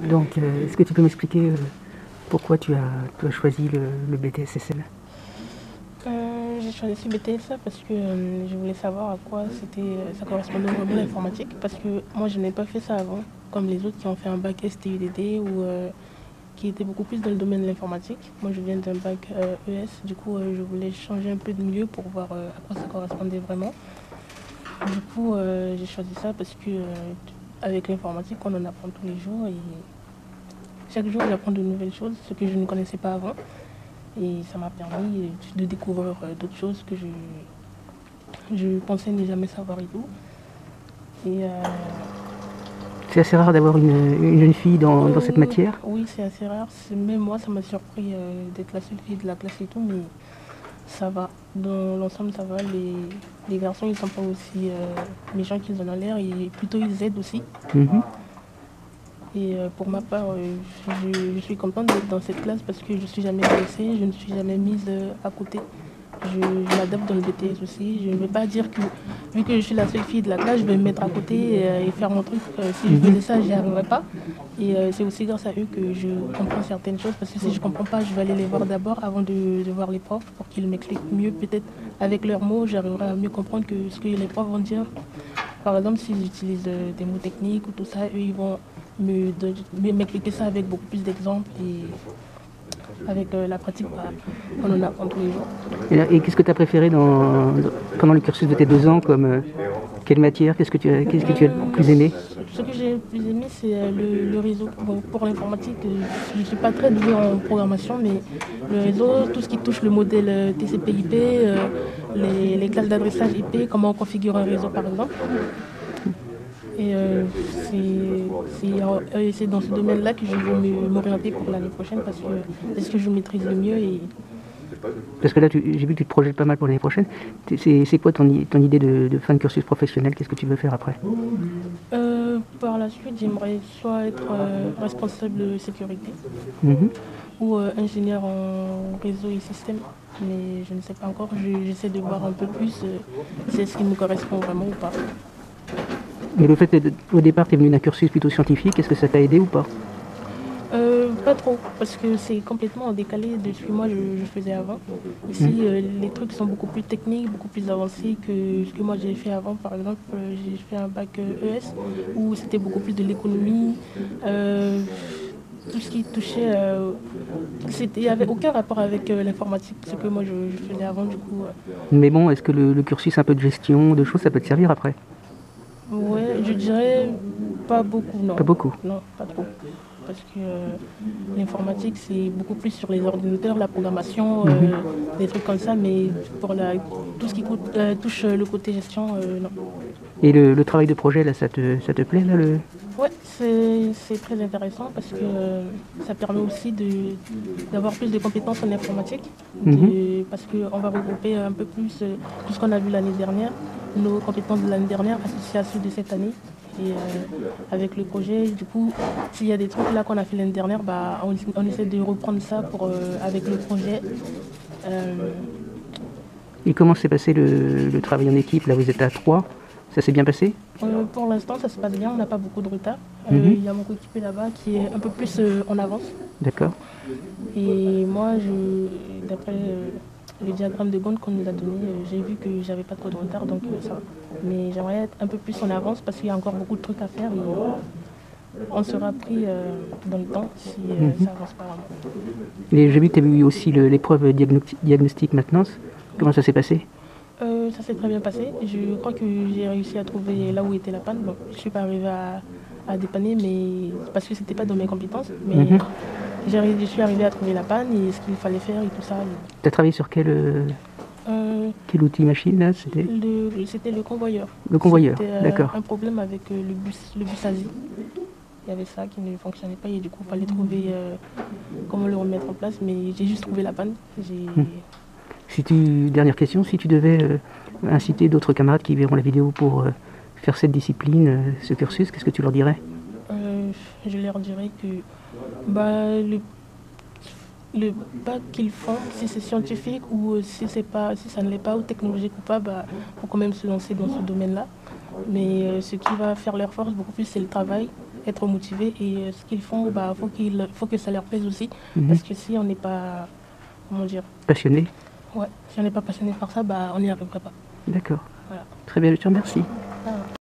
Donc, est-ce que tu peux m'expliquer pourquoi tu as choisi le BTSSL? J'ai choisi ce BTS parce que je voulais savoir à quoi ça correspondait vraiment l'informatique. Parce que moi, je n'ai pas fait ça avant, comme les autres qui ont fait un bac STUDD ou qui étaient beaucoup plus dans le domaine de l'informatique. Moi, je viens d'un bac ES, du coup, je voulais changer un peu de milieu pour voir à quoi ça correspondait vraiment. Du coup, j'ai choisi ça parce que avec l'informatique, on en apprend tous les jours et chaque jour, j'apprends de nouvelles choses, ce que je ne connaissais pas avant. Et ça m'a permis de découvrir d'autres choses que je pensais ne jamais savoir et tout. Et C'est assez rare d'avoir une jeune fille dans cette matière. oui, c'est assez rare. Même moi, ça m'a surpris d'être la seule fille de la classe et tout, mais ça va. Dans l'ensemble, ça va. Les garçons, ils ne sont pas aussi méchants qu'ils en ont l'air et plutôt ils aident aussi. Mhm. Et pour ma part, je suis contente d'être dans cette classe parce que je ne suis jamais blessée, je ne suis jamais mise à côté. Je m'adapte dans le BTS aussi. Je ne veux pas dire que, vu que je suis la seule fille de la classe, je vais me mettre à côté et faire mon truc. Si je faisais ça, je n'y arriverais pas. Et c'est aussi grâce à eux que je comprends certaines choses. Parce que si je ne comprends pas, je vais aller les voir d'abord avant de voir les profs pour qu'ils m'expliquent mieux. Peut-être avec leurs mots, j'arriverai à mieux comprendre que ce que les profs vont dire. Par exemple, s'ils utilisent des mots techniques ou tout ça, eux, ils vont m'expliquer ça avec beaucoup plus d'exemples. Et avec la pratique, on en apprend tous les jours. Et qu'est-ce que tu as préféré pendant le cursus de tes 2 ans comme quelle matière? Qu'est-ce que tu as le plus aimé? Ce que j'ai le plus aimé, c'est le réseau. Bon, pour l'informatique, je ne suis pas très douée en programmation, mais le réseau, tout ce qui touche le modèle TCP/IP, les classes d'adressage IP, comment on configure un réseau par exemple. Et c'est dans ce domaine-là que je veux m'orienter pour l'année prochaine parce que c'est ce que je maîtrise le mieux. Parce que là, j'ai vu que tu te projettes pas mal pour l'année prochaine. C'est quoi ton idée de fin de cursus professionnel? Qu'est-ce que tu veux faire après? Par la suite, j'aimerais soit être responsable de sécurité ou ingénieur en réseau et système. Mais je ne sais pas encore. J'essaie de voir un peu plus si c'est ce qui me correspond vraiment ou pas. Mais le fait qu'au départ, tu es venu d'un cursus plutôt scientifique, est-ce que ça t'a aidé ou pas? Pas trop, parce que c'est complètement décalé de ce que moi je faisais avant. Ici, les trucs sont beaucoup plus techniques, beaucoup plus avancés que ce que moi j'ai fait avant. Par exemple, j'ai fait un bac ES où c'était beaucoup plus de l'économie. Tout ce qui touchait, il n'y avait aucun rapport avec l'informatique, ce que moi je faisais avant du coup. Mais bon, est-ce que le cursus un peu de gestion, de choses, ça peut te servir après? Ouais, je dirais pas beaucoup, non. Pas beaucoup. Non, pas trop. Parce que l'informatique, c'est beaucoup plus sur les ordinateurs, la programmation, des trucs comme ça, mais pour tout ce qui touche le côté gestion, non. Et le travail de projet, là, ça te plaît, là Ouais, c'est très intéressant parce que ça permet aussi d'avoir plus de compétences en informatique, parce qu'on va regrouper un peu plus tout ce qu'on a vu l'année dernière, nos compétences de l'année dernière associées à ceux de cette année. Et avec le projet, du coup, s'il y a des trucs là qu'on a fait l'année dernière, on essaie de reprendre ça avec le projet. Et comment s'est passé le travail en équipe? Là, vous êtes à 3. Ça s'est bien passé? Pour l'instant, ça se passe bien, on n'a pas beaucoup de retard. Il y a mon coéquipier là-bas qui est un peu plus en avance. D'accord. Et moi, d'après le diagramme de Gantt qu'on nous a donné, j'ai vu que j'avais pas trop de retard, donc ça va. Mais j'aimerais être un peu plus en avance parce qu'il y a encore beaucoup de trucs à faire et on sera pris dans le temps si ça avance pas vraiment. Et j'ai vu que tu as eu aussi l'épreuve diagnostic maintenance. Comment ça s'est passé? Ça s'est très bien passé. Je crois que j'ai réussi à trouver là où était la panne. Bon, je ne suis pas arrivée à dépanner, mais parce que c'était pas dans mes compétences. Mais je suis arrivée à trouver la panne et ce qu'il fallait faire et tout ça. Tu as travaillé sur quel outil machine là? C'était le convoyeur. Le convoyeur, d'accord. Un problème avec le bus ASI. Il y avait ça qui ne fonctionnait pas et du coup il fallait trouver comment le remettre en place. Mais j'ai juste trouvé la panne. Dernière question, si tu devais inciter d'autres camarades qui verront la vidéo pour faire cette discipline, ce cursus, qu'est-ce que tu leur dirais? Je leur dirais que le bac qu'ils font, si c'est scientifique ou si ça ne l'est pas, ou technologique ou pas, faut quand même se lancer dans ce domaine-là. Mais ce qui va faire leur force beaucoup plus, c'est le travail être motivés et ce qu'ils font, faut que ça leur plaise aussi. Mhm. Parce que si on n'est pas, comment dire, Passionné? ouais, si on n'est pas passionné par ça, on n'y arriverait pas. D'accord. Voilà. Très bien, je te remercie.